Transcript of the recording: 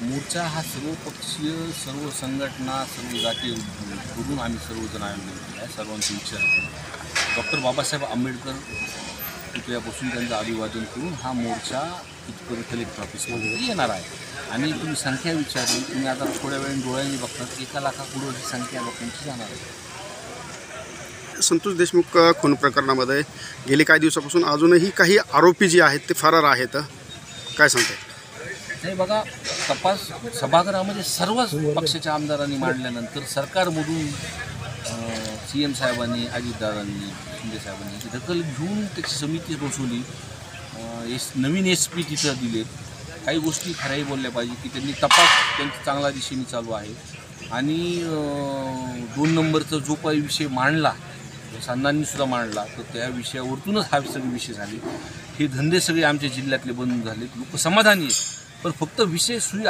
मोर्चा हा सर्वपक्षीय, सर्व संघटना, सर्व जाती बघून आम्ही सर्वजण आयोजन केलं आहे. सर्वांचा विचार करून डॉक्टर बाबासाहेब आंबेडकर पुतळ्यापासून त्यांचं अभिवादन करून हा मोर्चा इथपर्यंत कलेक्टर ऑफिसमध्ये येणार आहे. आणि तुम्ही संख्या विचारली, तुम्ही आता थोड्या वेळाने डोळ्यांनी बघतात 1 लाखापुढं ही संख्या लोकांची जाणार आहे. संतोष देशमुख खून प्रकरणामध्ये गेली काही दिवसापासून अजूनही काही आरोपी जे आहेत ते फरार आहेत, काय सांगतात? नाही बघा, तपास सभागृहामध्ये सर्वच पक्षाच्या आमदारांनी मांडल्यानंतर सरकारमधून CM साहेबांनी, अजितदादांनी, शिंदे साहेबांनी याची दखल घेऊन त्याची समिती बसवली. नवीन SP तिथं दिलेत. काही गोष्टी खऱ्याही बोलल्या पाहिजे की त्यांनी तपास त्यांचा चांगला दिशेने चालू आहे. आणि 2 नंबरचा जो काही विषय मांडला, अण्णांनीसुद्धा मांडला, तर त्या विषयावरतूनच हा सगळे विषय झाले. हे धंदे सगळे आमच्या जिल्ह्यातले बंद झाले. लोक समाधानी आहेत, पण फक्त विषय सुई